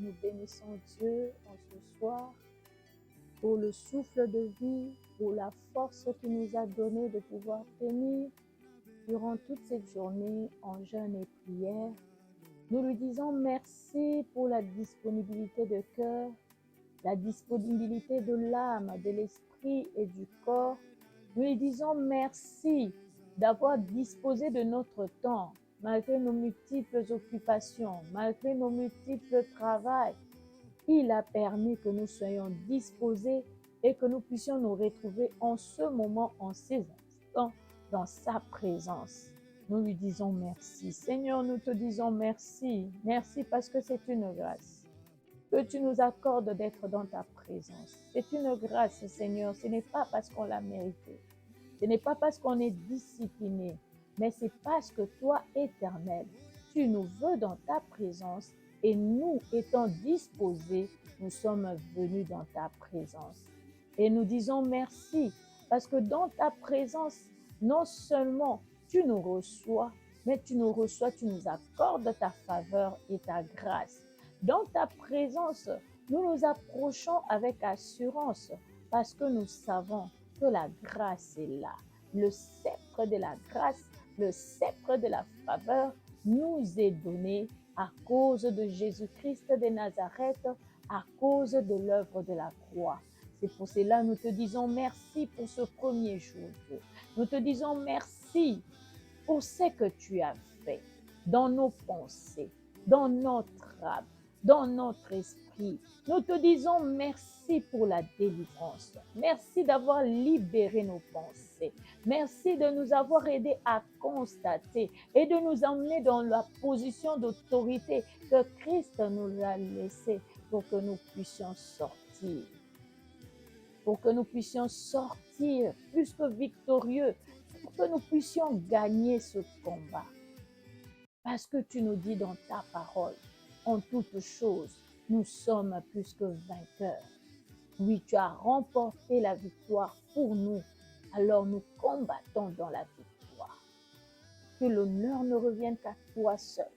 Nous bénissons Dieu en ce soir pour le souffle de vie, pour la force qu'il nous a donnée de pouvoir tenir durant toute cette journée en jeûne et prière. Nous lui disons merci pour la disponibilité de cœur, la disponibilité de l'âme, de l'esprit et du corps. Nous lui disons merci d'avoir disposé de notre temps, malgré nos multiples occupations, malgré nos multiples travails. Il a permis que nous soyons disposés et que nous puissions nous retrouver en ce moment, en ces instants, dans sa présence. Nous lui disons merci. Seigneur, nous te disons merci. Merci parce que c'est une grâce que tu nous accordes d'être dans ta présence. C'est une grâce, Seigneur. Ce n'est pas parce qu'on l'a mérité. Ce n'est pas parce qu'on est discipliné, mais c'est parce que toi, Éternel, tu nous veux dans ta présence et nous, étant disposés, nous sommes venus dans ta présence. Et nous disons merci parce que dans ta présence, non seulement tu nous reçois, mais tu nous reçois, tu nous accordes ta faveur et ta grâce. Dans ta présence, nous nous approchons avec assurance parce que nous savons que la grâce est là. Le sceptre de la grâce, le sceptre de la faveur nous est donné à cause de Jésus-Christ de Nazareth, à cause de l'œuvre de la croix. C'est pour cela que nous te disons merci pour ce premier jour, Dieu. Nous te disons merci pour ce que tu as fait dans nos pensées, dans notre âme, dans notre esprit. Nous te disons merci pour la délivrance. Merci d'avoir libéré nos pensées. Merci de nous avoir aidés à constater et de nous emmener dans la position d'autorité que Christ nous a laissée pour que nous puissions sortir. Pour que nous puissions sortir plus que victorieux, pour que nous puissions gagner ce combat. Parce que tu nous dis dans ta parole, en toutes choses, nous sommes plus que vainqueurs. Oui, tu as remporté la victoire pour nous, alors nous combattons dans la victoire. Que l'honneur ne revienne qu'à toi seul,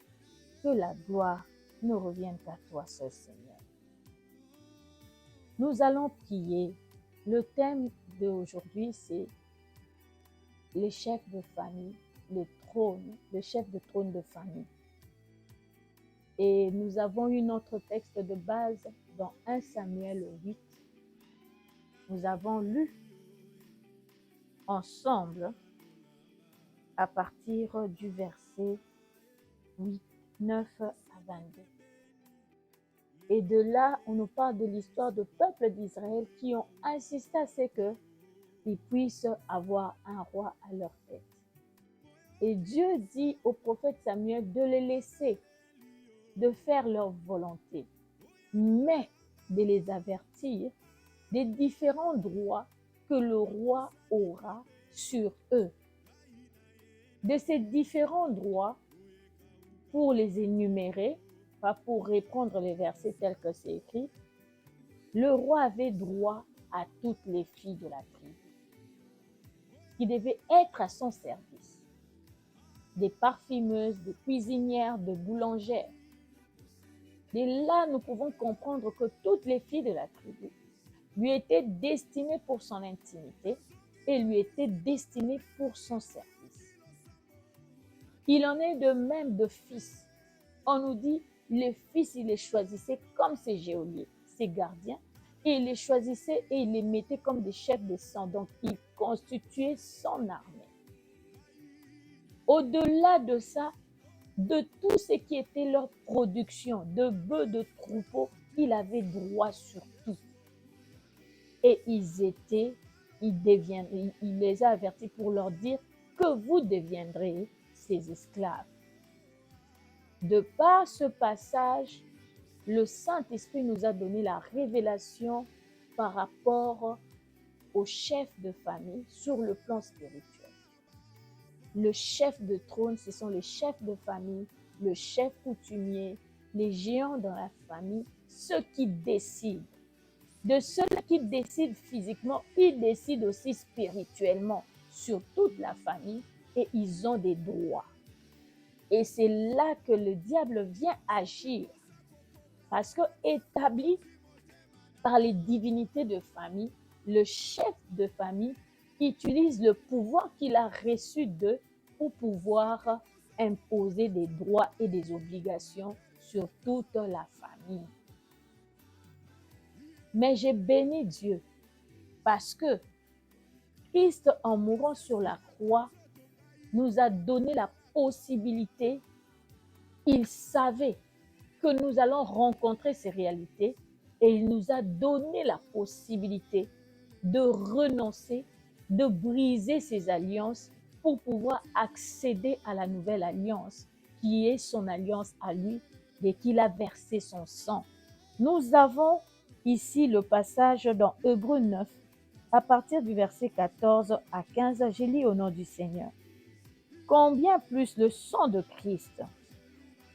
que la gloire ne revienne qu'à toi seul, Seigneur. Nous allons prier. Le thème d'aujourd'hui, c'est les chefs de famille, le chef de trône de famille. Et nous avons eu notre texte de base dans 1 Samuel 8. Nous avons lu ensemble à partir du verset 8, 9 à 22. Et de là, on nous parle de l'histoire du peuple d'Israël qui ont insisté à ce qu'ils puissent avoir un roi à leur tête. Et Dieu dit au prophète Samuel de les laisser, de faire leur volonté, mais de les avertir des différents droits que le roi aura sur eux. De ces différents droits, pour les énumérer, pas pour reprendre les versets tels que c'est écrit, le roi avait droit à toutes les filles de la tribu qui devaient être à son service. Des parfumeuses, des cuisinières, des boulangères. Et là, nous pouvons comprendre que toutes les filles de la tribu lui étaient destinées pour son intimité et lui étaient destinées pour son service. Il en est de même de fils. On nous dit, les fils, il les choisissait comme ses geôliers, ses gardiens, et il les choisissait et il les mettait comme des chefs de sang. Donc, il constituait son armée. Au-delà de ça, de tout ce qui était leur production, de bœufs, de troupeaux, il avait droit sur tout. Et il les a avertis pour leur dire que vous deviendrez ses esclaves. De par ce passage, le Saint-Esprit nous a donné la révélation par rapport au chef de famille sur le plan spirituel. Le chef de trône, ce sont les chefs de famille, le chef coutumier, les géants dans la famille, ceux qui décident. De ceux qui décident physiquement, ils décident aussi spirituellement sur toute la famille et ils ont des droits. Et c'est là que le diable vient agir Parce que établi par les divinités de famille, le chef de famille utilise le pouvoir qu'il a reçu d'eux pour pouvoir imposer des droits et des obligations sur toute la famille. Mais j'ai béni Dieu parce que Christ, en mourant sur la croix, nous a donné la possibilité. Il savait que nous allons rencontrer ces réalités et il nous a donné la possibilité de renoncer, de briser ces alliances pour pouvoir accéder à la nouvelle alliance qui est son alliance à lui dès qu'il a versé son sang. Nous avons ici le passage dans Hébreux 9 à partir du verset 14 à 15. Je lis au nom du Seigneur. Combien plus le sang de Christ,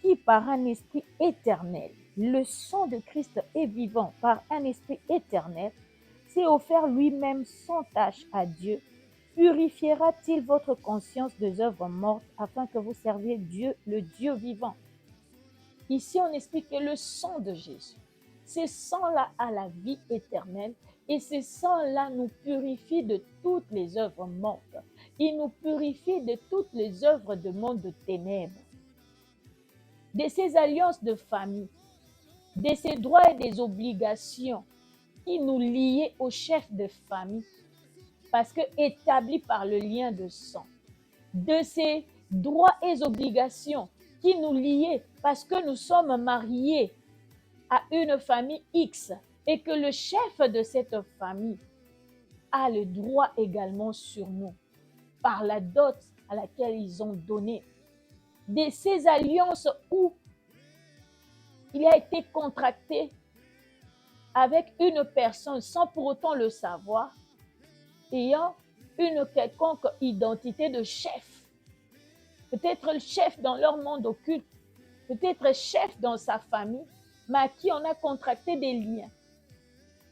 qui par un esprit éternel, le sang de Christ est vivant par un esprit éternel, s'est offert lui-même sans tâche à Dieu, purifiera-t-il votre conscience des œuvres mortes afin que vous serviez Dieu, le Dieu vivant? Ici, on explique que le sang de Jésus, ce sang-là a la vie éternelle et ce sang-là nous purifie de toutes les œuvres mortes. Il nous purifie de toutes les œuvres de monde de ténèbres, de ces alliances de famille, de ces droits et des obligations qui nous liaient au chef de famille, parce que établis par le lien de sang, de ces droits et obligations qui nous liaient parce que nous sommes mariés à une famille X et que le chef de cette famille a le droit également sur nous par la dot à laquelle ils ont donné. De ces alliances où il a été contracté avec une personne sans pour autant le savoir, ayant une quelconque identité de chef. Peut-être le chef dans leur monde occulte, peut-être chef dans sa famille, mais à qui on a contracté des liens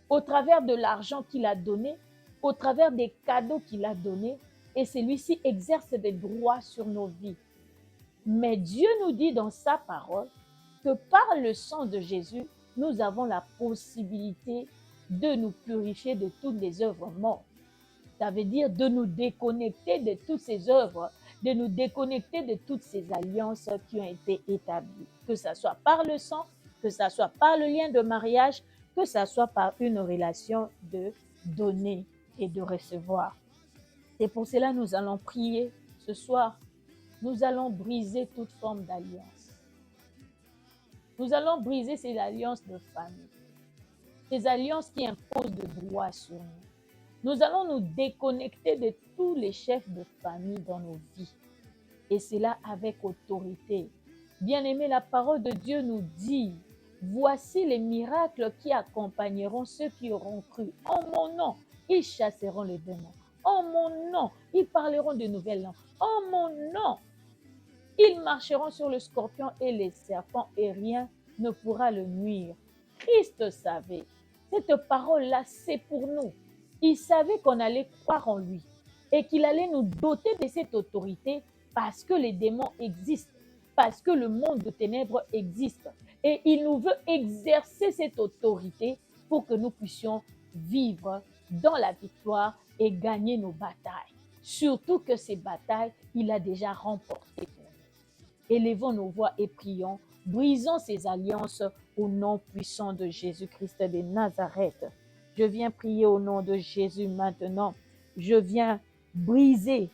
au travers de l'argent qu'il a donné, au travers des cadeaux qu'il a donnés, et celui-ci exerce des droits sur nos vies. Mais Dieu nous dit dans sa parole que par le sang de Jésus, nous avons la possibilité de nous purifier de toutes les œuvres mortes. Ça veut dire de nous déconnecter de toutes ces œuvres, de nous déconnecter de toutes ces alliances qui ont été établies, que ce soit par le sang, que ce soit par le lien de mariage, que ce soit par une relation de donner et de recevoir. C'est pour cela que nous allons prier ce soir. Nous allons briser toute forme d'alliance. Nous allons briser ces alliances de famille, ces alliances qui imposent des droits sur nous. Nous allons nous déconnecter de tous les chefs de famille dans nos vies. Et cela avec autorité. Bien-aimé, la parole de Dieu nous dit, voici les miracles qui accompagneront ceux qui auront cru. En mon nom, ils chasseront les démons. En mon nom, ils parleront de nouvelles langues. En mon nom, ils marcheront sur le scorpion et les serpents et rien ne pourra le nuire. Christ savait. Cette parole-là, c'est pour nous. Il savait qu'on allait croire en lui et qu'il allait nous doter de cette autorité parce que les démons existent, parce que le monde de ténèbres existe. Et il nous veut exercer cette autorité pour que nous puissions vivre dans la victoire et gagner nos batailles. Surtout que ces batailles, il a déjà remportées pour nous. Élevons nos voix et prions. Brisons ces alliances au nom puissant de Jésus-Christ de Nazareth. Je viens prier au nom de Jésus maintenant. Je viens briser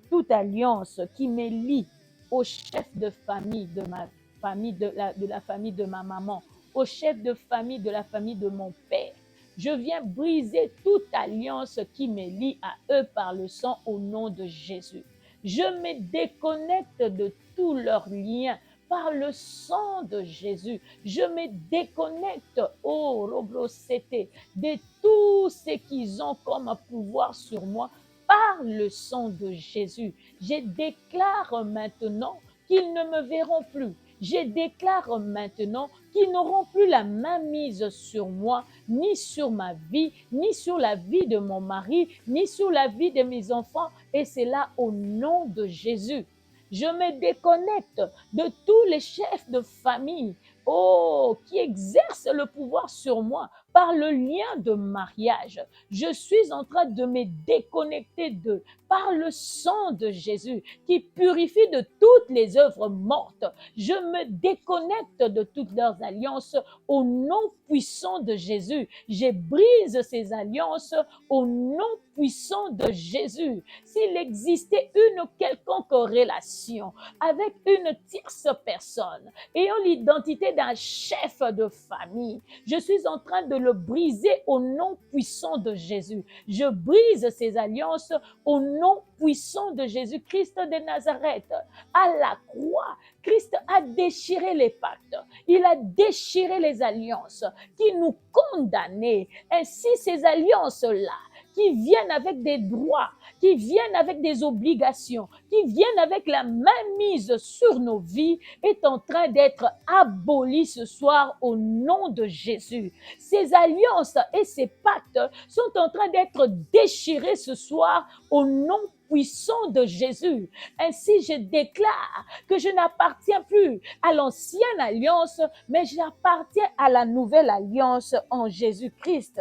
toute alliance qui me lie au chef de famille de ma famille, de la famille de ma maman, au chef de famille de la famille de mon père. Je viens briser toute alliance qui me lie à eux par le sang au nom de Jésus. Je me déconnecte de tous leurs liens par le sang de Jésus. Je me déconnecte, oh Robrosete, de tout ce qu'ils ont comme pouvoir sur moi par le sang de Jésus. Je déclare maintenant qu'ils ne me verront plus. Je déclare maintenant qu'ils n'auront plus la main mise sur moi, ni sur ma vie, ni sur la vie de mon mari, ni sur la vie de mes enfants. Et c'est là au nom de Jésus. Je me déconnecte de tous les chefs de famille oh, qui exerce le pouvoir sur moi par le lien de mariage. Je suis en train de me déconnecter d'eux par le sang de Jésus qui purifie de toutes les œuvres mortes. Je me déconnecte de toutes leurs alliances au nom puissant de Jésus. Je brise ces alliances au nom puissant de Jésus. S'il existait une quelconque relation avec une tierce personne ayant l'identité d'un chef de famille, je suis en train de le briser au nom puissant de Jésus. Je brise ces alliances au nom puissant de Jésus-Christ de Nazareth. À la croix, Christ a déchiré les pactes. Il a déchiré les alliances qui nous condamnaient. Ainsi, ces alliances-là, qui viennent avec des droits, qui viennent avec des obligations, qui viennent avec la mainmise sur nos vies, est en train d'être abolies ce soir au nom de Jésus. Ces alliances et ces pactes sont en train d'être déchirés ce soir au nom puissant de Jésus. Ainsi, je déclare que je n'appartiens plus à l'ancienne alliance, mais j'appartiens à la nouvelle alliance en Jésus-Christ.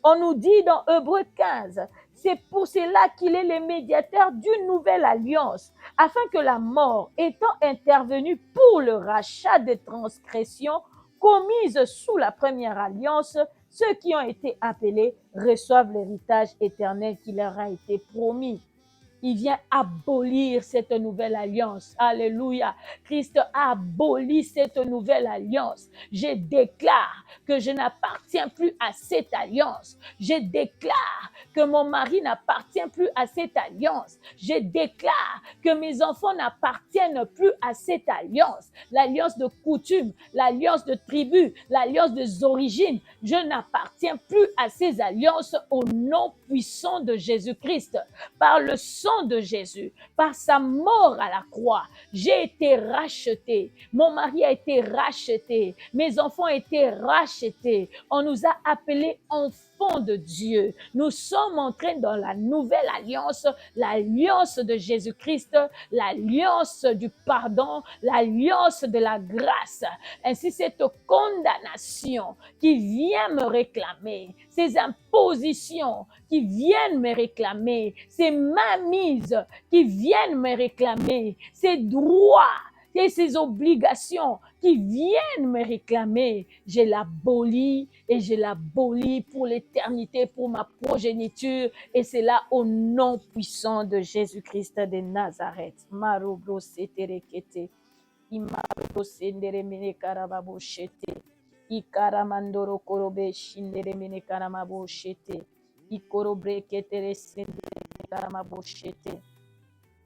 On nous dit dans Hébreux 15, c'est pour cela qu'il est le médiateur d'une nouvelle alliance, afin que la mort étant intervenue pour le rachat des transgressions commises sous la première alliance, ceux qui ont été appelés reçoivent l'héritage éternel qui leur a été promis. Il vient abolir cette nouvelle alliance. Alléluia. Christ a aboli cette nouvelle alliance. Je déclare que je n'appartiens plus à cette alliance. Je déclare que mon mari n'appartient plus à cette alliance. Je déclare que mes enfants n'appartiennent plus à cette alliance. L'alliance de coutume, l'alliance de tribu, l'alliance des origines. Je n'appartiens plus à ces alliances au nom puissant de Jésus-Christ. Par le sang de Jésus, par sa mort à la croix, j'ai été racheté. Mon mari a été racheté. Mes enfants ont été rachetés. On nous a appelés enfants de Dieu. Nous sommes entrés dans la nouvelle alliance, l'alliance de Jésus-Christ, l'alliance du pardon, l'alliance de la grâce. Ainsi, cette condamnation qui vient me réclamer, ces impositions qui viennent me réclamer, ces mainmises qui viennent me réclamer, ces droits et ces obligations qui viennent me réclamer, je l'abolis et je l'abolis pour l'éternité, pour ma progéniture, et c'est là au nom puissant de Jésus-Christ de Nazareth. Marobro seterekete, imaro sendere mene karababo shete, ikaramandoro korobe shindere mene karamabo shete, ikorobre ketere sendere mene karamabo shete.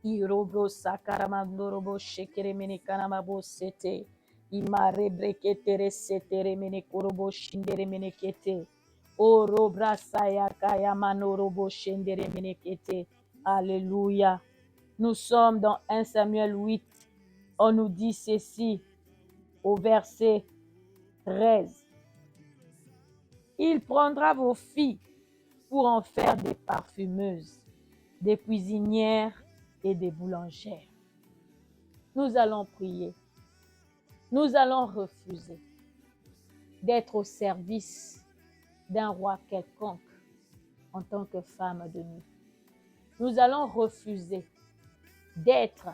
Irobro sakaramandorobo shekere mene karamabo sete. Imare breketere setere mene korobo shindere mene kete. O robra sayaka yamanorobo shendere mene kete. Alléluia. Nous sommes dans 1 Samuel 8. On nous dit ceci au verset 13. Il prendra vos filles pour en faire des parfumeuses, des cuisinières et des boulangères. Nous allons prier. Nous allons refuser d'être au service d'un roi quelconque en tant que femme de nuit. Nous allons refuser d'être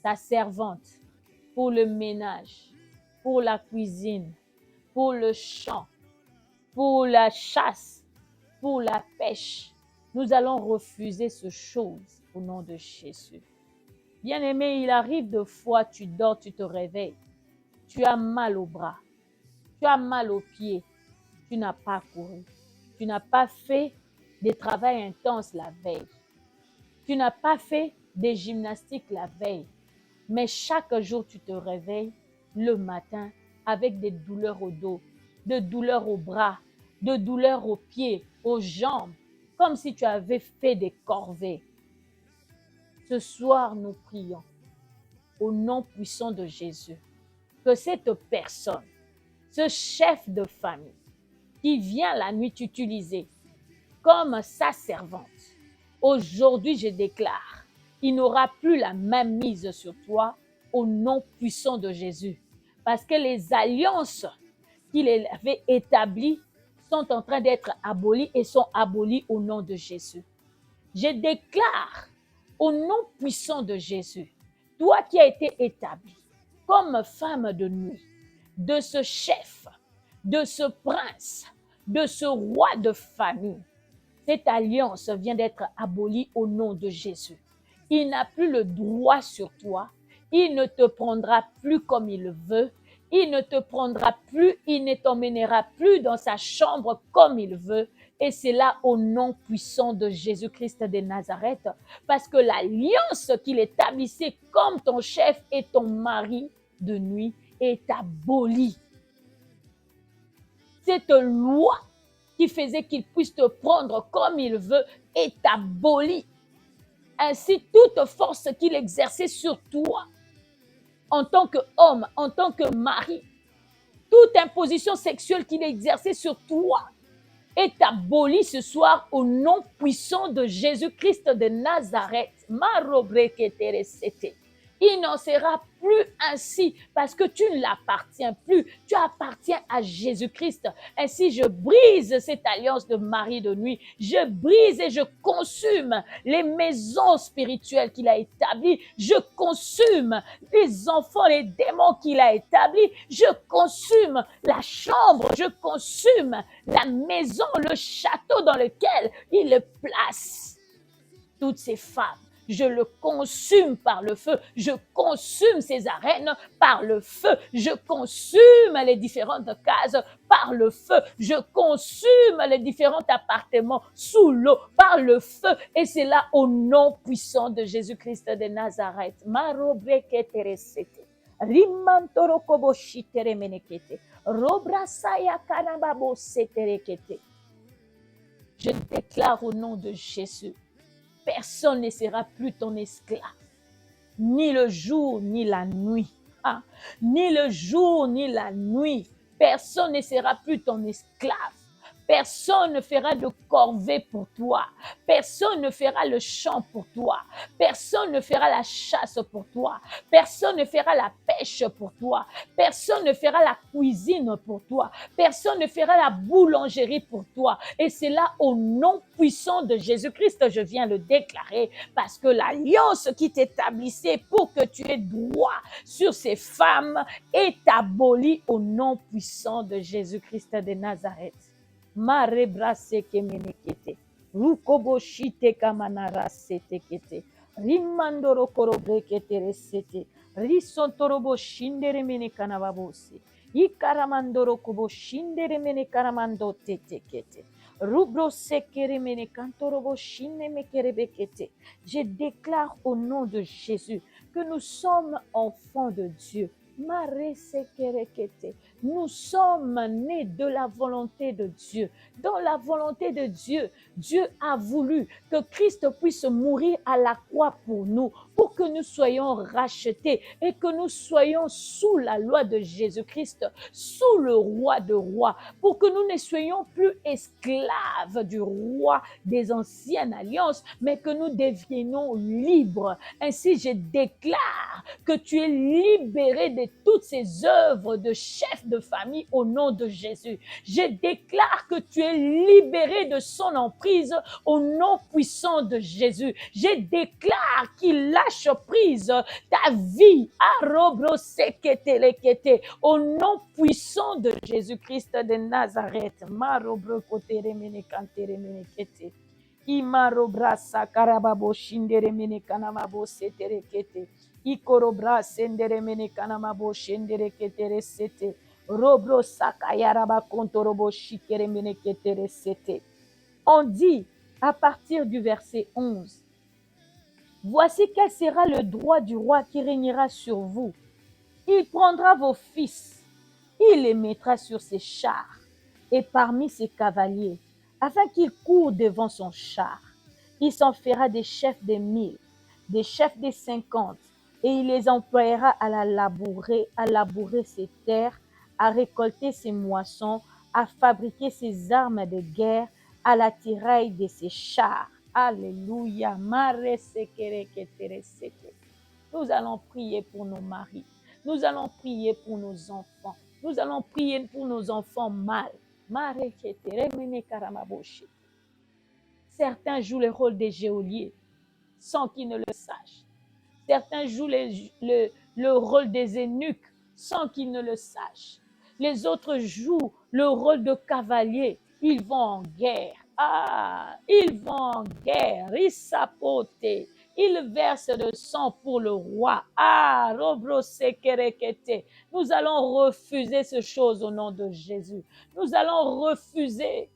ta servante pour le ménage, pour la cuisine, pour le champ, pour la chasse, pour la pêche. Nous allons refuser ces choses au nom de Jésus. Bien-aimé, il arrive de fois, tu dors, tu te réveilles. Tu as mal au bras, tu as mal aux pieds, tu n'as pas couru, tu n'as pas fait des travaux intenses la veille, tu n'as pas fait des gymnastiques la veille, mais chaque jour tu te réveilles le matin avec des douleurs au dos, de douleurs au bras, de douleurs aux pieds, aux jambes, comme si tu avais fait des corvées. Ce soir, nous prions au nom puissant de Jésus que cette personne, ce chef de famille qui vient la nuit t'utiliser comme sa servante, aujourd'hui je déclare, il n'aura plus la même mise sur toi au nom puissant de Jésus. parce que les alliances qu'il avait établies sont en train d'être abolies et sont abolies au nom de Jésus. Je déclare au nom puissant de Jésus, toi qui as été établi comme femme de nuit, de ce chef, de ce prince, de ce roi de famille, cette alliance vient d'être abolie au nom de Jésus. Il n'a plus le droit sur toi. Il ne te prendra plus comme il veut. Il ne te prendra plus, il ne t'emmènera plus dans sa chambre comme il veut. Et c'est là au nom puissant de Jésus-Christ de Nazareth, parce que l'alliance qu'il établissait comme ton chef et ton mari de nuit est abolie. Cette loi qui faisait qu'il puisse te prendre comme il veut est abolie. Ainsi, toute force qu'il exerçait sur toi, en tant qu'homme, en tant que mari, toute imposition sexuelle qu'il exerçait sur toi est abolie ce soir au nom puissant de Jésus-Christ de Nazareth. Il n'en sera plus ainsi parce que tu ne l'appartiens plus. Tu appartiens à Jésus-Christ. Ainsi, je brise cette alliance de mari de nuit. Je brise et je consume les maisons spirituelles qu'il a établies. Je consume les enfants, les démons qu'il a établis. Je consume la chambre. Je consume la maison, le château dans lequel il place toutes ces femmes. Je le consume par le feu. Je consume ces arènes par le feu. Je consume les différentes cases par le feu. Je consume les différents appartements sous l'eau par le feu. Et c'est là au nom puissant de Jésus-Christ de Nazareth. Je déclare au nom de Jésus, personne ne sera plus ton esclave, ni le jour, ni la nuit. Ni le jour, ni la nuit. Personne ne sera plus ton esclave. Personne ne fera de corvée pour toi. Personne ne fera le champ pour toi. Personne ne fera la chasse pour toi. Personne ne fera la pêche pour toi. Personne ne fera la cuisine pour toi. Personne ne fera la boulangerie pour toi. Et c'est là au nom puissant de Jésus-Christ, je viens le déclarer, parce que l'alliance qui t'établissait pour que tu aies droit sur ces femmes est abolie au nom puissant de Jésus-Christ de Nazareth. Marebrase kemenekete. Rukoboshite kamanarasete kete. Rimandoro korobrekete resete. Risontorobo shindere mene kanababose. Ikaramandoro kobo shindere mene karamando tete kete. Rubro sekere mene kantorobo shinde mekerebekete. Je déclare au nom de Jésus que nous sommes enfants de Dieu. Nous sommes nés de la volonté de Dieu. Dans la volonté de Dieu, Dieu a voulu que Christ puisse mourir à la croix pour nous, pour que nous soyons rachetés et que nous soyons sous la loi de Jésus-Christ, sous le roi de rois, pour que nous ne soyons plus esclaves du roi des anciennes alliances, mais que nous devenions libres. Ainsi, je déclare que tu es libéré de toutes ces œuvres de chef de famille au nom de Jésus. Je déclare que tu es libéré de son emprise au nom puissant de Jésus. Je déclare qu'il lâche prise ta vie au nom puissant de Jésus-Christ de Nazareth. Imarobrasa karababo shindere mene kanamabo seterekete. Ikorobra sendere mene kanamabo shendere ketere sete. Robro sakayaraba kontorobo shikere mene ketere sete. On dit à partir du verset 11, voici quel sera le droit du roi qui régnera sur vous. Il prendra vos fils, il les mettra sur ses chars et parmi ses cavaliers, afin qu'ils courent devant son char. Il s'en fera des chefs des 1000, des chefs des 50, et il les emploiera à labourer ses terres, à récolter ses moissons, à fabriquer ses armes de guerre, à la tiraille de ses chars. Alléluia. Nous allons prier pour nos maris. Nous allons prier pour nos enfants. Nous allons prier pour nos enfants mâles. Certains jouent le rôle des geôliers sans qu'ils ne le sachent. Certains jouent le rôle des eunuques sans qu'ils ne le sachent. Les autres jouent le rôle de cavaliers. Ils vont en guerre. Ils vont en guerre. Ils sapotent. Ils versent le sang pour le roi. Nous allons refuser ces choses au nom de Jésus. Nous allons refuser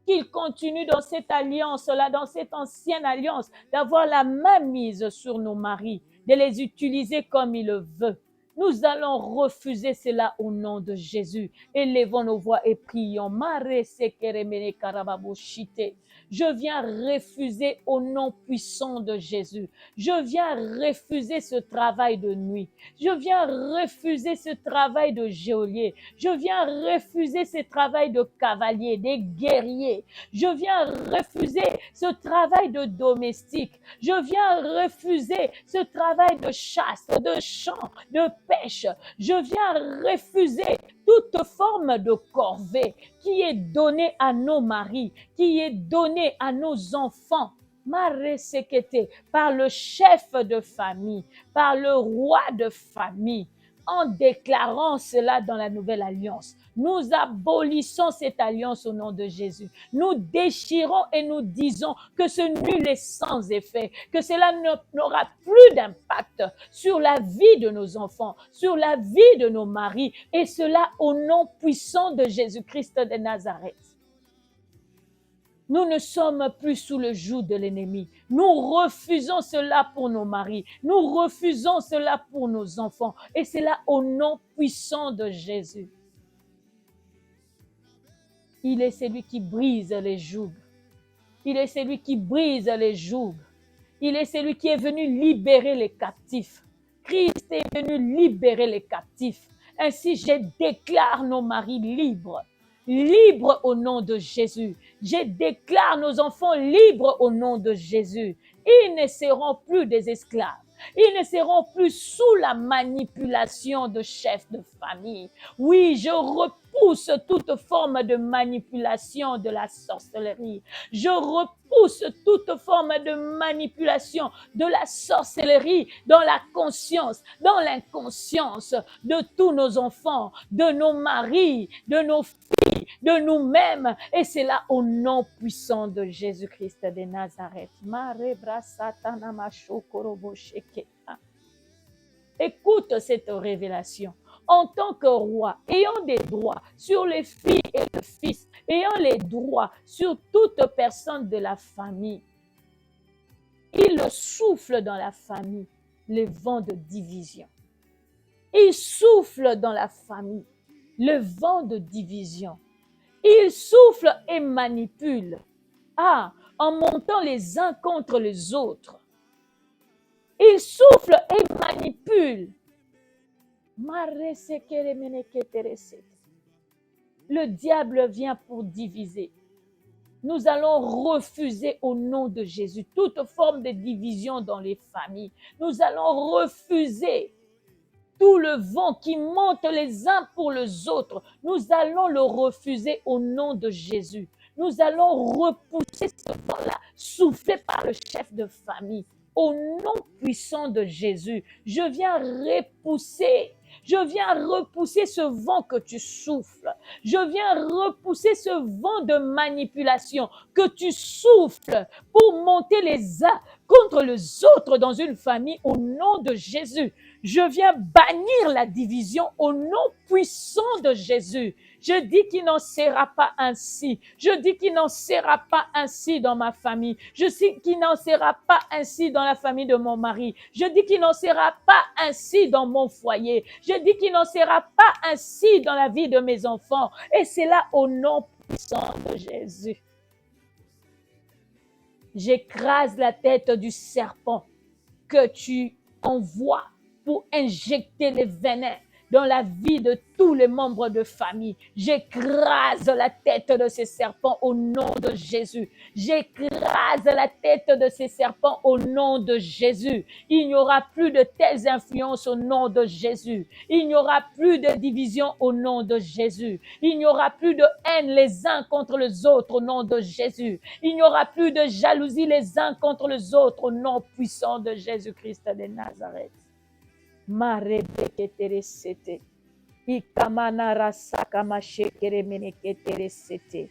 qu'il continue dans cette alliance-là, dans cette ancienne alliance, d'avoir la main mise sur nos maris, de les utiliser comme il le veut. Nous allons refuser cela au nom de Jésus. Élevons nos voix et prions. Je viens refuser au nom puissant de Jésus. Je viens refuser ce travail de nuit. Je viens refuser ce travail de geôlier. Je viens refuser ce travail de cavalier, des guerriers. Je viens refuser ce travail de domestique. Je viens refuser ce travail de chasse, de champ, de pêche. Je viens refuser toute forme de corvée qui est donnée à nos maris, qui est donnée à nos enfants. Par le chef de famille, par le roi de famille, en déclarant cela dans la nouvelle alliance. Nous abolissons cette alliance au nom de Jésus. Nous déchirons et nous disons que ce nul est sans effet, que cela n'aura plus d'impact sur la vie de nos enfants, sur la vie de nos maris, et cela au nom puissant de Jésus-Christ de Nazareth. Nous ne sommes plus sous le joug de l'ennemi. Nous refusons cela pour nos maris. Nous refusons cela pour nos enfants. Et c'est là au nom puissant de Jésus. Il est celui qui brise les jougs. Il est celui qui brise les jougs. Il est celui qui est venu libérer les captifs. Christ est venu libérer les captifs. Ainsi, je déclare nos maris libres. Libres au nom de Jésus. Je déclare nos enfants libres au nom de Jésus. Ils ne seront plus des esclaves. Ils ne seront plus sous la manipulation de chefs de famille. Oui, je repousse toute forme de manipulation de la sorcellerie. Je repousse toute forme de manipulation de la sorcellerie dans la conscience, dans l'inconscience de tous nos enfants, de nos maris, de nos filles, de nous-mêmes. Et c'est là au nom puissant de Jésus-Christ de Nazareth. Écoute cette révélation. En tant que roi, ayant des droits sur les filles et les fils, ayant les droits sur toute personne de la famille, il souffle dans la famille le vent de division. Il souffle dans la famille le vent de division. Il souffle et manipule. En montant les uns contre les autres. Il souffle et manipule. Le diable vient pour diviser. Nous allons refuser au nom de Jésus toute forme de division dans les familles. Nous allons refuser tout le vent qui monte les uns pour les autres. Nous allons le refuser au nom de Jésus. Nous allons repousser ce vent-là, soufflé par le chef de famille. Au nom puissant de Jésus, je viens repousser ce vent que tu souffles. Je viens repousser ce vent de manipulation que tu souffles pour monter les uns contre les autres dans une famille au nom de Jésus. Je viens bannir la division au nom puissant de Jésus. Je dis qu'il n'en sera pas ainsi. Je dis qu'il n'en sera pas ainsi dans ma famille. Je dis qu'il n'en sera pas ainsi dans la famille de mon mari. Je dis qu'il n'en sera pas ainsi dans mon foyer. Je dis qu'il n'en sera pas ainsi dans la vie de mes enfants. Et c'est là au nom puissant de Jésus. J'écrase la tête du serpent que tu envoies pour injecter les venins dans la vie de tous les membres de famille. J'écrase la tête de ces serpents au nom de Jésus. J'écrase la tête de ces serpents au nom de Jésus. Il n'y aura plus de telles influences au nom de Jésus. Il n'y aura plus de division au nom de Jésus. Il n'y aura plus de haine les uns contre les autres au nom de Jésus. Il n'y aura plus de jalousie les uns contre les autres au nom puissant de Jésus-Christ de Nazareth. Marebeketeresete. Ikamanarasakamashekeremeneketeresete.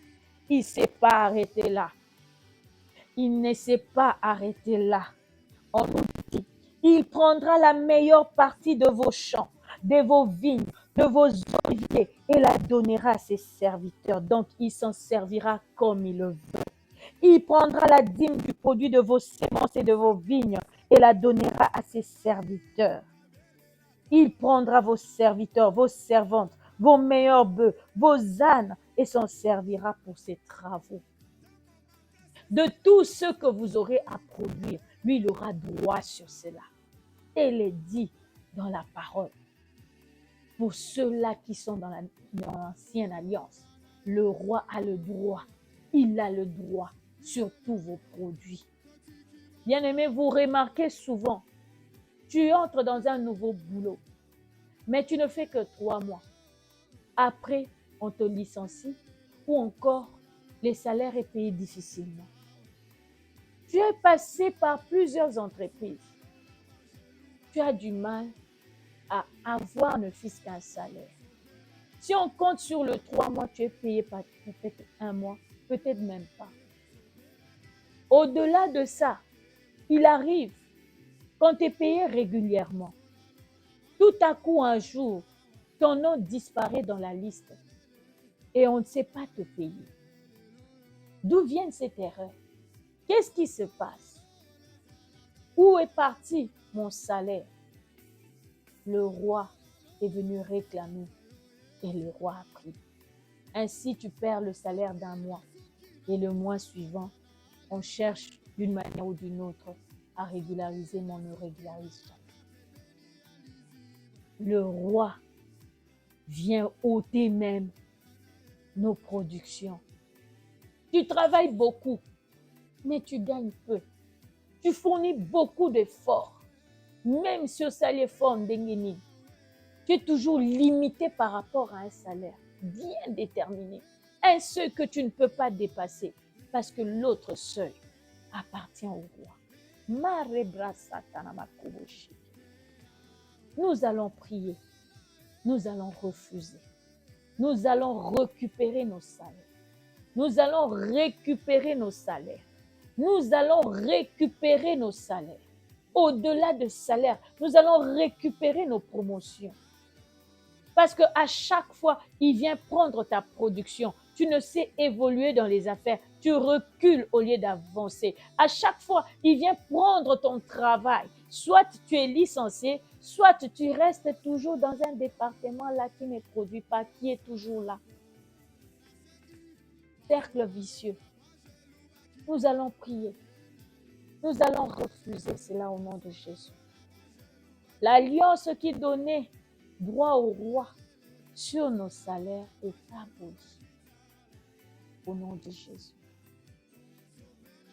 Il ne s'est pas arrêté là. Il ne s'est pas arrêté là. On nous dit, il prendra la meilleure partie de vos champs, de vos vignes, de vos oliviers et la donnera à ses serviteurs. Donc, il s'en servira comme il le veut. Il prendra la dîme du produit de vos semences et de vos vignes et la donnera à ses serviteurs. Il prendra vos serviteurs, vos servantes, vos meilleurs bœufs, vos ânes et s'en servira pour ses travaux. De tout ce que vous aurez à produire, lui, il aura droit sur cela. Et il est dit dans la parole, pour ceux-là qui sont dans l'ancienne alliance, le roi a le droit, il a le droit sur tous vos produits. Bien-aimés, vous remarquez souvent, tu entres dans un nouveau boulot, mais tu ne fais que 3 mois. Après, on te licencie ou encore, les salaires est payé difficilement. Tu es passé par plusieurs entreprises. Tu as du mal à avoir ne fût-ce qu'un salaire. Si on compte sur le 3 mois, tu es payé par peut-être 1 mois, peut-être même pas. Au-delà de ça, il arrive quand tu es payé régulièrement. Tout à coup, un jour, ton nom disparaît dans la liste et on ne sait pas te payer. D'où vient cette erreur? Qu'est-ce qui se passe? Où est parti mon salaire? Le roi est venu réclamer et le roi a pris. Ainsi, tu perds le salaire d'un mois et le mois suivant, on cherche d'une manière ou d'une autre à régulariser, mais on ne régularise jamais. Le roi vient ôter même nos productions. Tu travailles beaucoup, mais tu gagnes peu. Tu fournis beaucoup d'efforts, même si au salaire fort d'Engeni. Tu es toujours limité par rapport à un salaire bien déterminé, un seuil que tu ne peux pas dépasser, parce que l'autre seuil appartient au roi. Nous allons prier, nous allons refuser, nous allons récupérer nos salaires, nous allons récupérer nos salaires, nous allons récupérer nos salaires. Au-delà de salaire, nous allons récupérer nos promotions. Parce qu'à chaque fois, il vient prendre ta production. Tu ne sais évoluer dans les affaires. Tu recules au lieu d'avancer. À chaque fois, il vient prendre ton travail. Soit tu es licencié, soit tu restes toujours dans un département là qui ne produit pas, qui est toujours là. Cercle vicieux. Nous allons prier. Nous allons refuser cela au nom de Jésus. L'alliance qui donnait droit au roi sur nos salaires est abolie au nom de Jésus.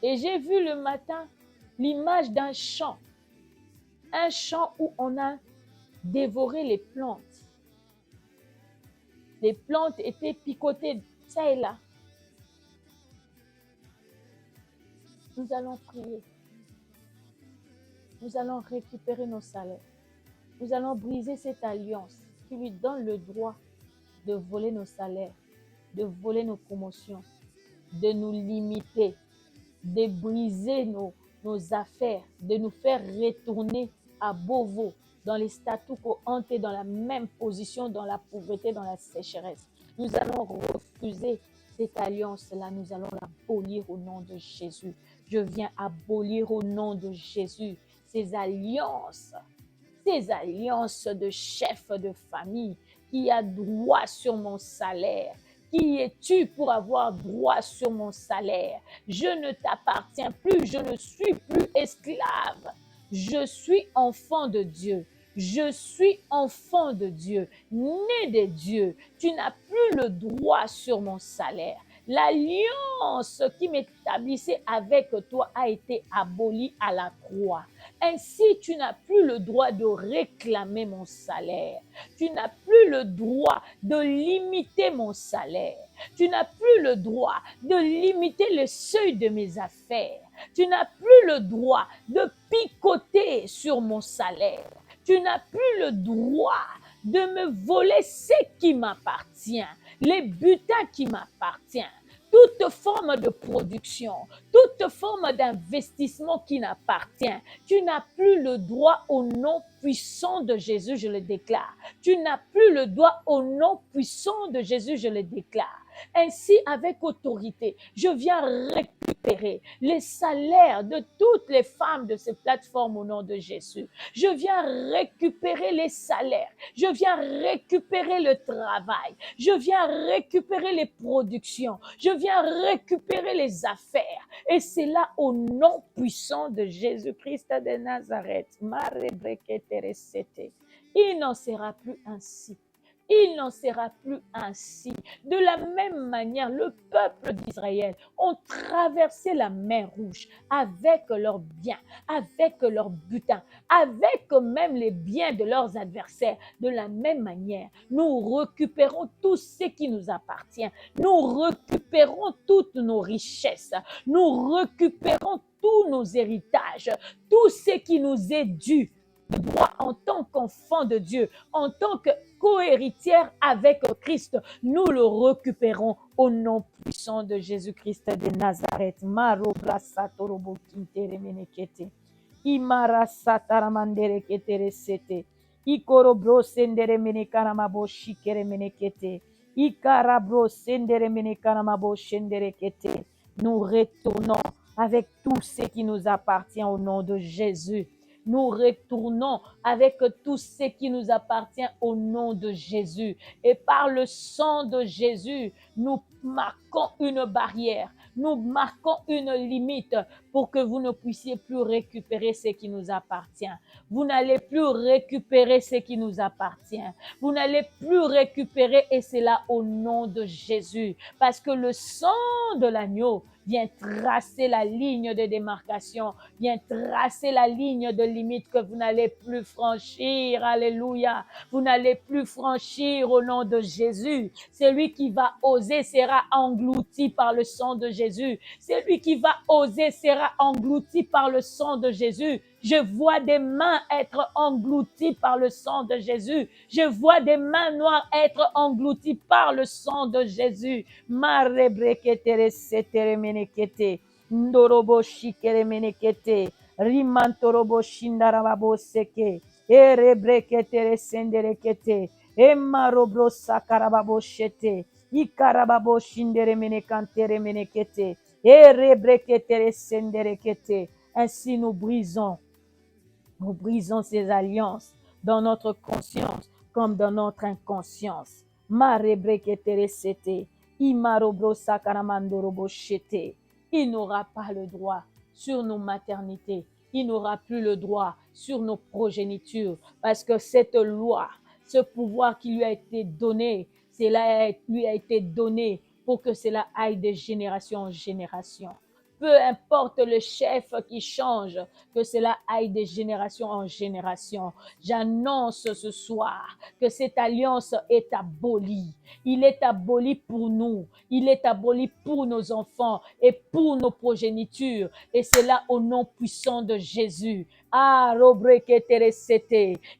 Et j'ai vu le matin l'image d'un champ où on a dévoré les plantes. Les plantes étaient picotées ça et là. Nous allons prier. Nous allons récupérer nos salaires. Nous allons briser cette alliance qui lui donne le droit de voler nos salaires, de voler nos promotions, de nous limiter, de briser nos affaires, de nous faire retourner à Beauvau, dans les statu quo, hantés dans la même position, dans la pauvreté, dans la sécheresse. Nous allons refuser cette alliance-là, nous allons l'abolir au nom de Jésus. Je viens abolir au nom de Jésus ces alliances de chefs de famille qui a droit sur mon salaire. Qui es-tu pour avoir droit sur mon salaire? Je ne t'appartiens plus, je ne suis plus esclave. Je suis enfant de Dieu. Je suis enfant de Dieu, né de Dieu. Tu n'as plus le droit sur mon salaire. L'alliance qui m'établissait avec toi a été abolie à la croix. Ainsi, tu n'as plus le droit de réclamer mon salaire. Tu n'as plus le droit de limiter mon salaire. Tu n'as plus le droit de limiter le seuil de mes affaires. Tu n'as plus le droit de picoter sur mon salaire. Tu n'as plus le droit de me voler ce qui m'appartient, les butins qui m'appartiennent, toute forme de production, toute forme d'investissement qui m'appartient. Tu n'as plus le droit au nom puissant de Jésus, je le déclare. Tu n'as plus le droit au nom puissant de Jésus, je le déclare. Ainsi, avec autorité, je viens récupérer les salaires de toutes les femmes de ces plateformes au nom de Jésus. Je viens récupérer les salaires. Je viens récupérer le travail. Je viens récupérer les productions. Je viens récupérer les affaires. Et c'est là au nom puissant de Jésus-Christ de Nazareth. Il n'en sera plus ainsi. Il n'en sera plus ainsi. De la même manière, le peuple d'Israël ont traversé la mer Rouge avec leurs biens, avec leurs butins, avec même les biens de leurs adversaires. De la même manière, nous récupérons tout ce qui nous appartient. Nous récupérons toutes nos richesses. Nous récupérons tous nos héritages, tout ce qui nous est dû. Droit en tant qu'enfant de Dieu, en tant que co-héritière avec Christ, nous le récupérons au nom puissant de Jésus-Christ de Nazareth. Maro brasa torobo kintere menekete. Imara sataramandere ketere sete. Ikoro bro sendere menekanamabo shikere menekete. Ikara bro sendere menekanamabo shendere kete. Nous retournons avec tout ce qui nous appartient au nom de Jésus. Nous retournons avec tout ce qui nous appartient au nom de Jésus. Et par le sang de Jésus, nous marquons une barrière, nous marquons une limite pour que vous ne puissiez plus récupérer ce qui nous appartient. Vous n'allez plus récupérer ce qui nous appartient. Vous n'allez plus récupérer, et c'est là au nom de Jésus. Parce que le sang de l'agneau vient tracer la ligne de démarcation, vient tracer la ligne de limite que vous n'allez plus franchir. Alléluia. Vous n'allez plus franchir au nom de Jésus. Celui qui va oser sera englouti par le sang de Jésus. Celui qui va oser sera englouti par le sang de Jésus. Je vois des mains être englouties par le sang de Jésus. Je vois des mains noires être englouties par le sang de Jésus. Marebreketere setere menekete. Ndorobo shikere menekete. Rimantorobo shindarababo seke. Erebreketere senderekete. Emarobro sakarababo shete. Ikarababo shindere menekantere menekete. Erebreketere senderekete. Ainsi nous brisons ces alliances dans notre conscience comme dans notre inconscience. Il n'aura pas le droit sur nos maternités. Il n'aura plus le droit sur nos progénitures parce que cette loi, ce pouvoir qui lui a été donné, cela lui a été donné pour que cela aille de génération en génération. Peu importe le chef qui change, que cela aille de génération en génération. J'annonce ce soir que cette alliance est abolie. Il est aboli pour nous. Il est aboli pour nos enfants et pour nos progénitures. Et c'est là au nom puissant de Jésus. Ah,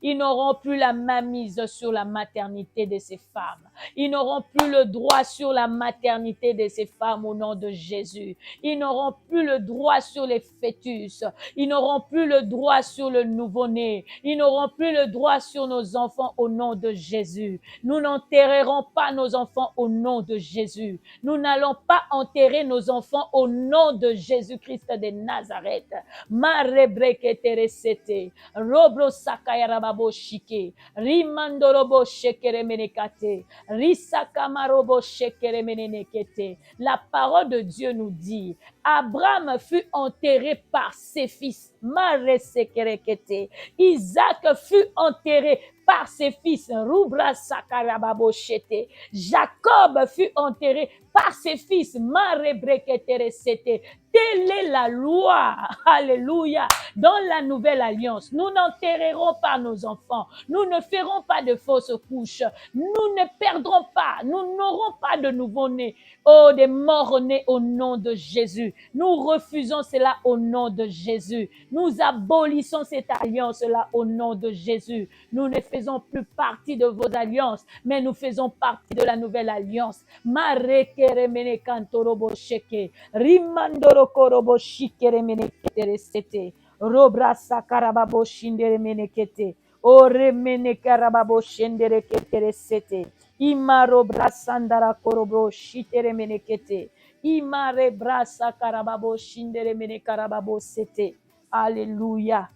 ils n'auront plus la mainmise sur la maternité de ces femmes. Ils n'auront plus le droit sur la maternité de ces femmes au nom de Jésus. Ils n'auront plus le droit sur les fœtus. Ils n'auront plus le droit sur le nouveau-né. Ils n'auront plus le droit sur nos enfants au nom de Jésus. Nous n'enterrerons pas nos enfants au nom de Jésus. Nous n'allons pas enterrer nos enfants au nom de Jésus-Christ de Nazareth. Marebreketeresete, Robro sakayarababo shike, Rimandorobo shekere menekate, Risakamarobo shekere menekete. La parole de Dieu nous dit, Abraham fut enterré par ses fils. Maresekerekete. Isaac fut enterré par ses fils. Rubra sakarababoshete. Jacob fut enterré par ses fils. Marebreketeresete. Telle est la loi. Alléluia. Dans la nouvelle alliance, nous n'enterrerons pas nos enfants. Nous ne ferons pas de fausses couches. Nous ne perdrons pas. Nous n'aurons pas de nouveau-nés. Oh, des morts-nés au nom de Jésus. Nous refusons cela au nom de Jésus. Nous abolissons cette alliance-là au nom de Jésus. Nous ne faisons plus partie de vos alliances, mais nous faisons partie de la nouvelle alliance. Marekeremene kantorobo sheke. Rimandoro korobo shikeremene keteresete. Robra sakarababo shindere menekete. Ore menekarababo shendere keteresete. Imaro brasandara korobo shitere menekete. Imare brasa karababo shindere menekarababo sete. Alléluia.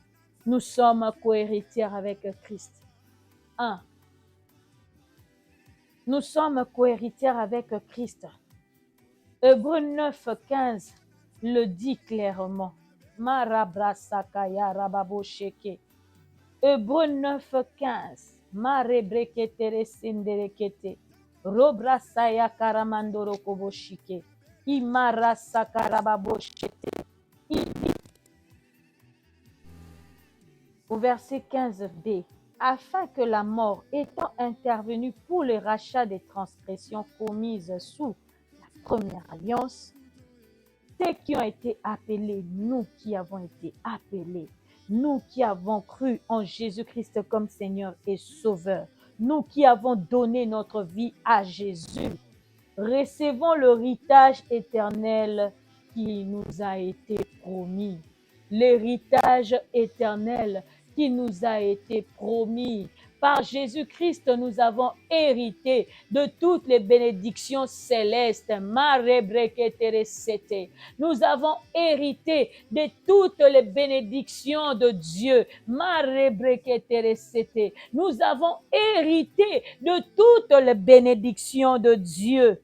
Nous sommes cohéritiers avec Christ. 1. Nous sommes cohéritiers avec Christ. Hébreux 9, 15 le dit clairement. Marabrasakaya rababo sheke. Hébreux 9, 15. Marebreketere sinderekete. Robrasaya karamandoro koboshike. Imarasaka shete. Il dit au verset 15b, afin que la mort étant intervenue pour le rachat des transgressions commises sous la première alliance, ceux qui ont été appelés, nous qui avons été appelés, nous qui avons cru en Jésus-Christ comme Seigneur et Sauveur, nous qui avons donné notre vie à Jésus, recevons l'héritage éternel qui nous a été promis. L'héritage éternel qui nous a été promis. Par Jésus-Christ, nous avons hérité de toutes les bénédictions célestes. Nous avons hérité de toutes les bénédictions de Dieu. Nous avons hérité de toutes les bénédictions de Dieu.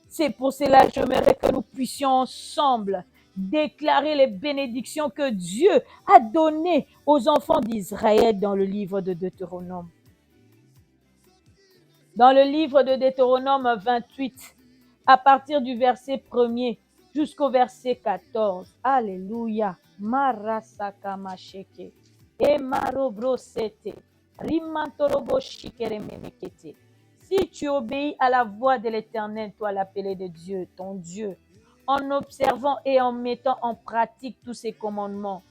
C'est pour cela que j'aimerais que nous puissions ensemble déclarer les bénédictions que Dieu a données aux enfants d'Israël dans le livre de Deutéronome. Dans le livre de Deutéronome 28, à partir du verset 1er jusqu'au verset 14. Alléluia. Marasakamasheke. Emarobrosete. Rimantoroboshikeremenekete. Si tu obéis à la voix de l'Éternel, toi l'appelé de Dieu, ton Dieu, en observant et en mettant en pratique tous ces commandements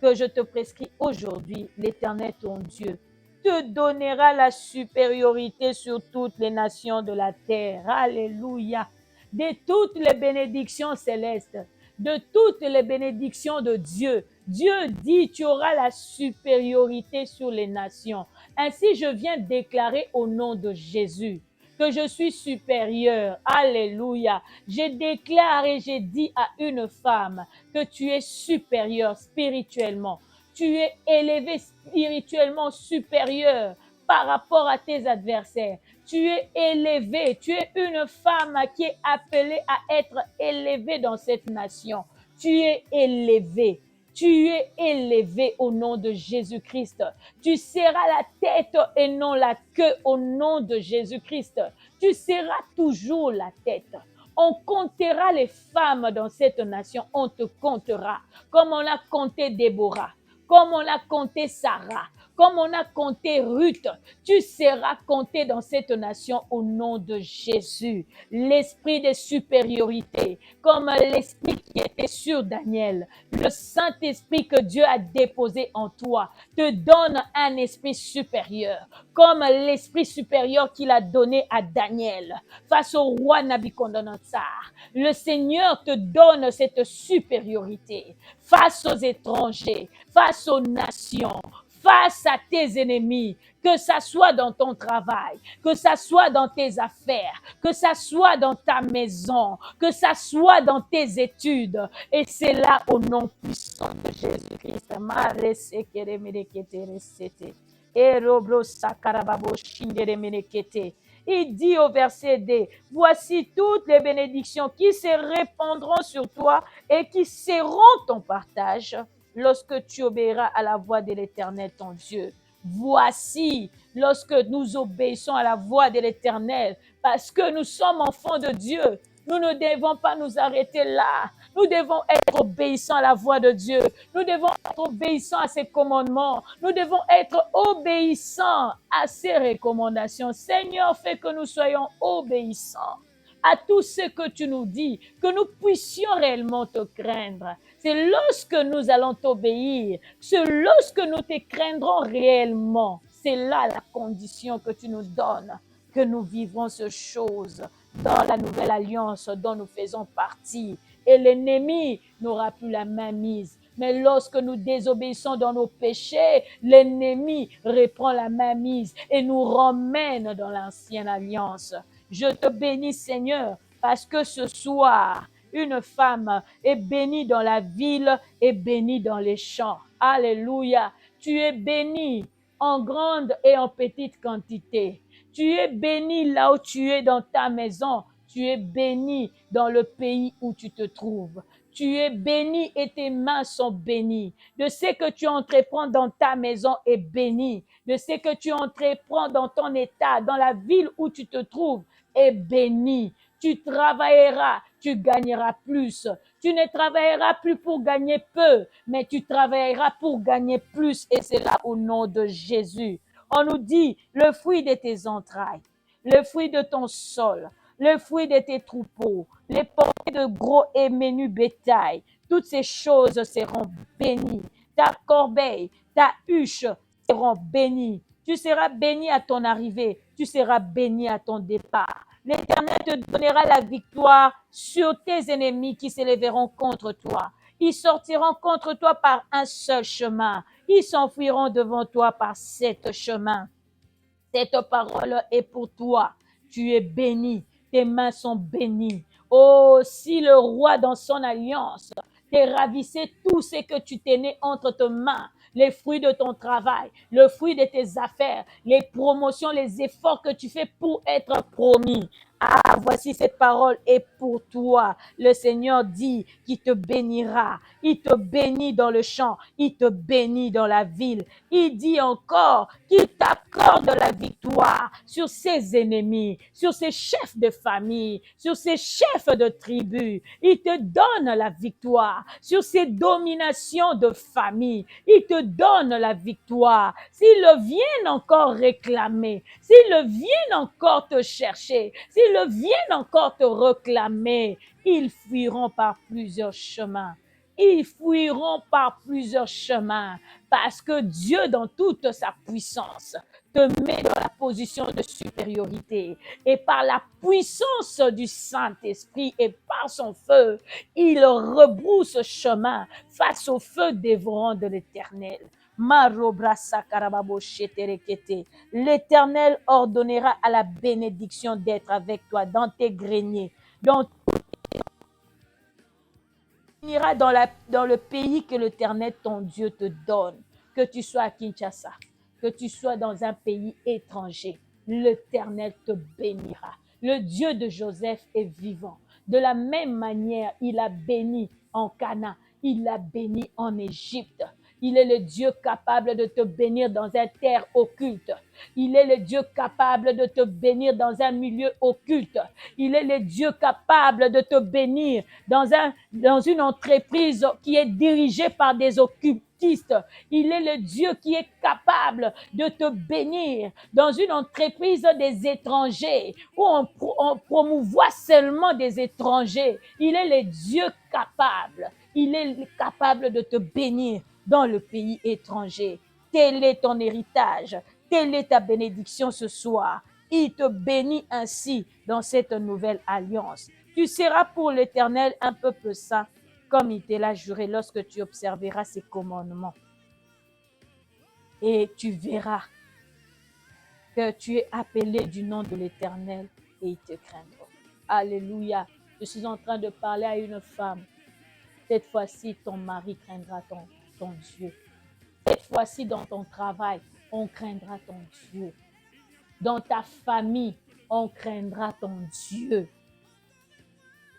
que je te prescris aujourd'hui, l'Éternel, ton Dieu, te donnera la supériorité sur toutes les nations de la terre. Alléluia. De toutes les bénédictions célestes, de toutes les bénédictions de Dieu. Dieu dit, tu auras la supériorité sur les nations. Ainsi, je viens déclarer au nom de Jésus que je suis supérieur. Alléluia. Je déclare et j'ai dit à une femme que tu es supérieure spirituellement. Tu es élevé spirituellement supérieur par rapport à tes adversaires. Tu es élevé. Tu es une femme qui est appelée à être élevée dans cette nation. Tu es élevé. Tu es élevé au nom de Jésus-Christ. Tu seras la tête et non la queue au nom de Jésus-Christ. Tu seras toujours la tête. On comptera les femmes dans cette nation. On te comptera comme on a compté Déborah, comme on a compté Sarah, comme on a compté Ruth. Tu seras compté dans cette nation au nom de Jésus. L'esprit de supériorité, comme l'esprit qui était sur Daniel, le Saint-Esprit que Dieu a déposé en toi, te donne un esprit supérieur, comme l'esprit supérieur qu'il a donné à Daniel face au roi Nabuchodonosor. Le Seigneur te donne cette supériorité face aux étrangers, face aux nations, face à tes ennemis, que ça soit dans ton travail, que ça soit dans tes affaires, que ça soit dans ta maison, que ça soit dans tes études. Et c'est là au nom puissant de Jésus-Christ. Il dit au verset D, voici toutes les bénédictions qui se répandront sur toi et qui seront ton partage lorsque tu obéiras à la voix de l'Éternel, ton Dieu. Voici, lorsque nous obéissons à la voix de l'Éternel, parce que nous sommes enfants de Dieu, nous ne devons pas nous arrêter là. Nous devons être obéissants à la voix de Dieu. Nous devons être obéissants à ses commandements. Nous devons être obéissants à ses recommandations. Seigneur, fais que nous soyons obéissants à tout ce que tu nous dis, que nous puissions réellement te craindre. C'est lorsque nous allons t'obéir, c'est lorsque nous te craindrons réellement. C'est là la condition que tu nous donnes, que nous vivrons ces choses dans la nouvelle alliance dont nous faisons partie. Et l'ennemi n'aura plus la main mise. Mais lorsque nous désobéissons dans nos péchés, l'ennemi reprend la main mise et nous ramène dans l'ancienne alliance. Je te bénis, Seigneur, parce que ce soir, une femme est bénie dans la ville et bénie dans les champs. Alléluia. Tu es bénie en grande et en petite quantité. Tu es béni là où tu es dans ta maison. Tu es béni dans le pays où tu te trouves. Tu es béni et tes mains sont bénies. De ce que tu entreprends dans ta maison est béni. De ce que tu entreprends dans ton état, dans la ville où tu te trouves, est béni. Tu travailleras, tu gagneras plus. Tu ne travailleras plus pour gagner peu, mais tu travailleras pour gagner plus. Et c'est là au nom de Jésus. On nous dit le fruit de tes entrailles, le fruit de ton sol, le fruit de tes troupeaux, les portées de gros et menus bétail. Toutes ces choses seront bénies. Ta corbeille, ta huche seront bénies. Tu seras béni à ton arrivée, tu seras béni à ton départ. L'Éternel te donnera la victoire sur tes ennemis qui s'élèveront contre toi. Ils sortiront contre toi par un seul chemin. Ils s'enfuiront devant toi par 7 chemins. Cette parole est pour toi. Tu es béni. Tes mains sont bénies. Oh, si le roi dans son alliance te ravissait tout ce que tu tenais entre tes mains, les fruits de ton travail, le fruit de tes affaires, les promotions, les efforts que tu fais pour être promis. Ah, voici cette parole est pour toi. Le Seigneur dit qu'il te bénira. Il te bénit dans le champ. Il te bénit dans la ville. Il dit encore qu'il t'accorde la victoire sur ses ennemis, sur ses chefs de famille, sur ses chefs de tribu. Il te donne la victoire sur ses dominations de famille. Il te donne la victoire. S'ils viennent encore réclamer, s'ils viennent encore te chercher, s'ils viennent encore te réclamer, ils fuiront par plusieurs chemins. Ils fuiront par plusieurs chemins parce que Dieu, dans toute sa puissance, te met dans la position de supériorité. Et par la puissance du Saint-Esprit et par son feu, il rebrousse chemin face au feu dévorant de l'Éternel. L'Éternel ordonnera à la bénédiction d'être avec toi dans tes greniers, dans le pays que l'Éternel, ton Dieu, te donne. Que tu sois à Kinshasa, que tu sois dans un pays étranger, l'Éternel te bénira. Le Dieu de Joseph est vivant. De la même manière, il a béni en Canaan, il l'a béni en Égypte. Il est le Dieu capable de te bénir dans une terre occulte. Il est le Dieu capable de te bénir dans un milieu occulte. Il est le Dieu capable de te bénir dans une entreprise qui est dirigée par des occultistes. Il est le Dieu qui est capable de te bénir dans une entreprise des étrangers où on promouvoit seulement des étrangers. Il est le Dieu capable. Il est capable de te bénir dans le pays étranger. Tel est ton héritage. Telle est ta bénédiction ce soir. Il te bénit ainsi dans cette nouvelle alliance. Tu seras pour l'Éternel un peuple saint, comme il te l'a juré lorsque tu observeras ses commandements. Et tu verras que tu es appelé du nom de l'Éternel et il te craindra. Alléluia. Je suis en train de parler à une femme. Cette fois-ci, ton mari craindra ton Dieu. Cette fois-ci, dans ton travail, on craindra ton Dieu. Dans ta famille, on craindra ton Dieu.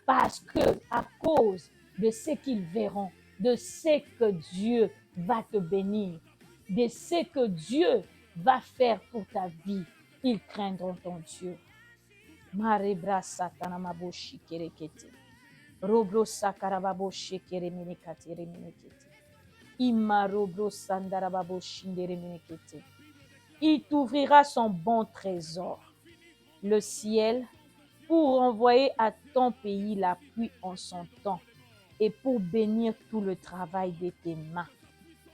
Parce que, à cause de ce qu'ils verront, de ce que Dieu va te bénir, de ce que Dieu va faire pour ta vie, ils craindront ton Dieu. Marebra satana maboshi kerekete. Robro sakarababo shekere menekate remenekete. Ima robro sandarababo shindere menekete. Il t'ouvrira son bon trésor, le ciel, pour envoyer à ton pays la pluie en son temps et pour bénir tout le travail de tes mains.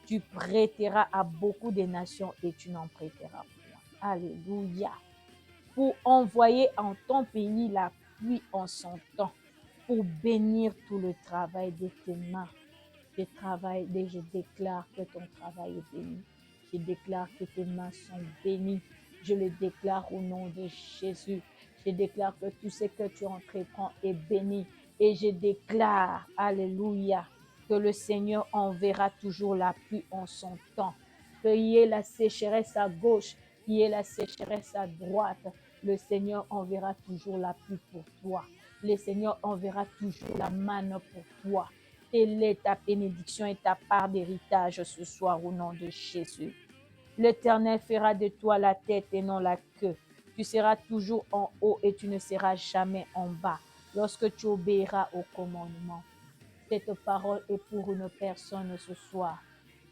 Tu prêteras à beaucoup de nations et tu n'en prêteras point. Alléluia. Pour envoyer en ton pays la pluie en son temps, pour bénir tout le travail de tes mains. Je déclare que ton travail est béni. Je déclare que tes mains sont bénies. Je le déclare au nom de Jésus. Je déclare que tout ce que tu entreprends est béni. Et je déclare, alléluia, que le Seigneur enverra toujours la pluie en son temps. Qu'il y ait la sécheresse à gauche, qu'il y ait la sécheresse à droite. Le Seigneur enverra toujours la pluie pour toi. Le Seigneur enverra toujours la manne pour toi. Telle est ta bénédiction et ta part d'héritage ce soir au nom de Jésus. L'Éternel fera de toi la tête et non la queue. Tu seras toujours en haut et tu ne seras jamais en bas lorsque tu obéiras au commandement. Cette parole est pour une personne ce soir.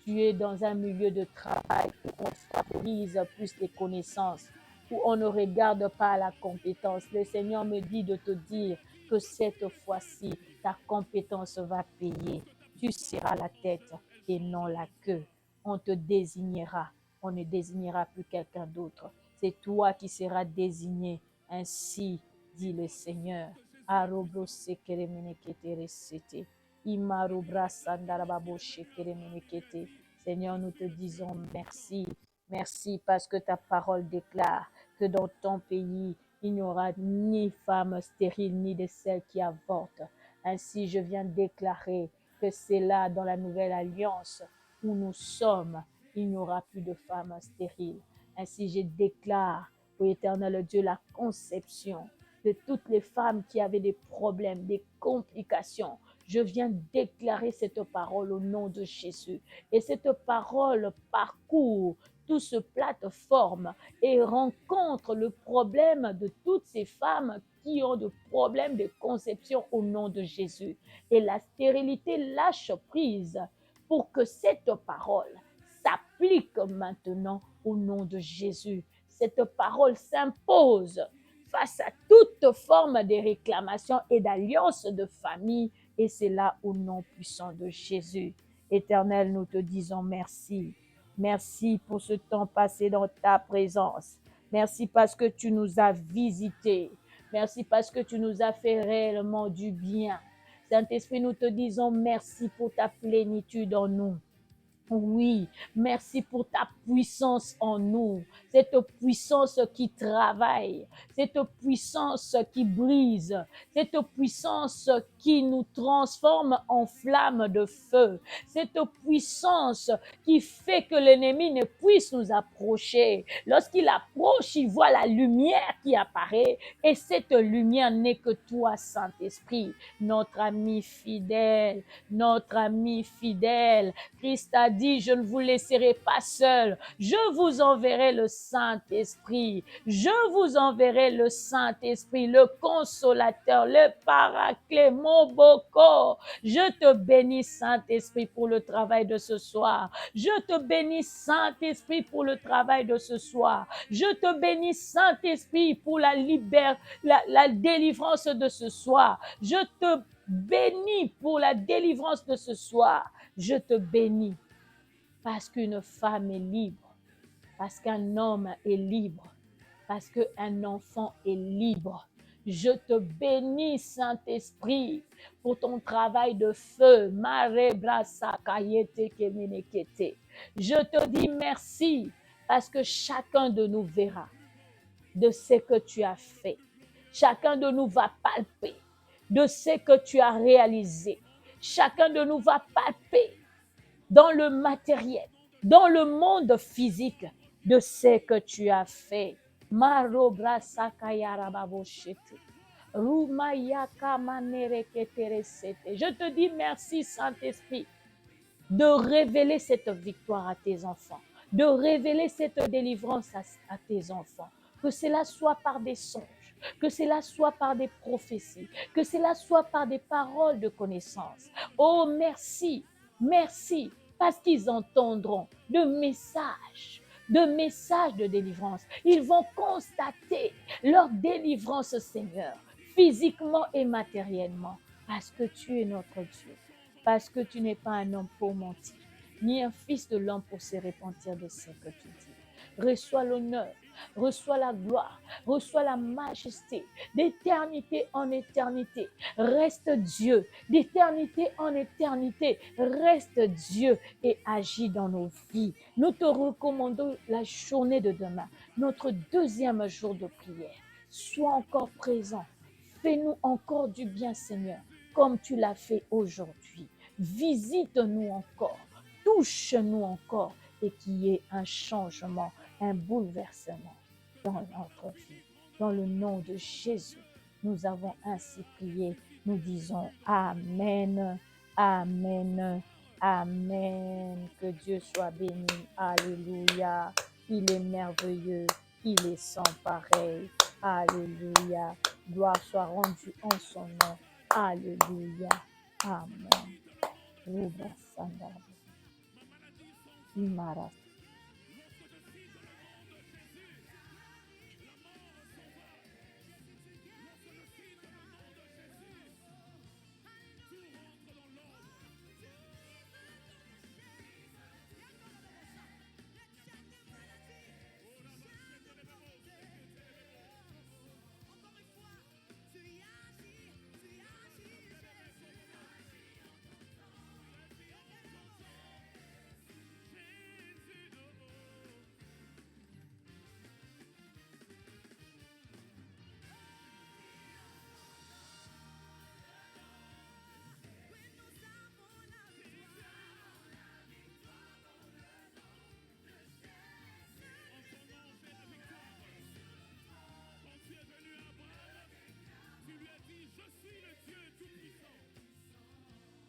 Tu es dans un milieu de travail où on favorise plus les connaissances, où on ne regarde pas la compétence. Le Seigneur me dit de te dire que cette fois-ci, ta compétence va payer. Tu seras la tête et non la queue. On te désignera. On ne désignera plus quelqu'un d'autre. C'est toi qui seras désigné. Ainsi dit le Seigneur. Seigneur, nous te disons merci. Merci parce que ta parole déclare que dans ton pays, il n'y aura ni femme stérile, ni de celles qui avortent. Ainsi, je viens déclarer que c'est là, dans la nouvelle alliance, où nous sommes, il n'y aura plus de femmes stériles. Ainsi, je déclare, ô Éternel Dieu, la conception de toutes les femmes qui avaient des problèmes, des complications. Je viens déclarer cette parole au nom de Jésus. Et cette parole parcourt toute cette plateforme et rencontre le problème de toutes ces femmes qui ont des problèmes de conception au nom de Jésus. Et la stérilité lâche prise pour que cette parole s'applique maintenant au nom de Jésus. Cette parole s'impose face à toute forme de réclamation et d'alliance de famille, et c'est là au nom puissant de Jésus. Éternel, nous te disons merci. Merci pour ce temps passé dans ta présence. Merci parce que tu nous as visités. Merci parce que tu nous as fait réellement du bien. Saint-Esprit, nous te disons merci pour ta plénitude en nous. Oui, merci pour ta puissance en nous, cette puissance qui travaille, cette puissance qui brise, cette puissance qui nous transforme en flamme de feu, cette puissance qui fait que l'ennemi ne puisse nous approcher. Lorsqu'il approche, il voit la lumière qui apparaît et cette lumière n'est que toi, Saint-Esprit, notre ami fidèle, notre ami fidèle. Christ a dit, je ne vous laisserai pas seul. Je vous enverrai le Saint-Esprit. Je vous enverrai le Saint-Esprit, le consolateur, le paraclet, mon beau corps. Je te bénis, Saint-Esprit, pour le travail de ce soir. Je te bénis, Saint-Esprit, pour le travail de ce soir. Je te bénis, Saint-Esprit, pour la délivrance de ce soir. Je te bénis pour la délivrance de ce soir. Je te bénis parce qu'une femme est libre, parce qu'un homme est libre, parce qu'un enfant est libre. Je te bénis, Saint-Esprit, pour ton travail de feu. Je te dis merci parce que chacun de nous verra de ce que tu as fait. Chacun de nous va palper de ce que tu as réalisé. Chacun de nous va palper dans le matériel, dans le monde physique, de ce que tu as fait. Marobra sakayara baboshete. Rumayaka manereketeresete. Je te dis merci, Saint-Esprit, de révéler cette victoire à tes enfants, de révéler cette délivrance à tes enfants. Que cela soit par des songes, que cela soit par des prophéties, que cela soit par des paroles de connaissance. Oh, merci, merci, parce qu'ils entendront de messages de délivrance. Ils vont constater leur délivrance, Seigneur, physiquement et matériellement, parce que tu es notre Dieu, parce que tu n'es pas un homme pour mentir, ni un fils de l'homme pour se repentir de ce que tu dis. Reçois l'honneur, reçois la gloire, reçois la majesté, d'éternité en éternité. Reste Dieu, d'éternité en éternité. Reste Dieu et agis dans nos vies. Nous te recommandons la journée de demain, notre deuxième jour de prière. Sois encore présent. Fais-nous encore du bien, Seigneur, comme tu l'as fait aujourd'hui. Visite-nous encore, touche-nous encore et qu'il y ait un changement, un bouleversement dans notre vie. Dans le nom de Jésus, nous avons ainsi prié. Nous disons Amen, Amen, Amen. Que Dieu soit béni. Alléluia. Il est merveilleux. Il est sans pareil. Alléluia. Gloire soit rendue en son nom. Alléluia. Amen. Ruba Sandara. Imara.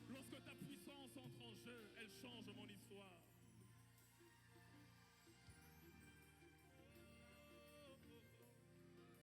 Lorsque ta puissance entre en jeu,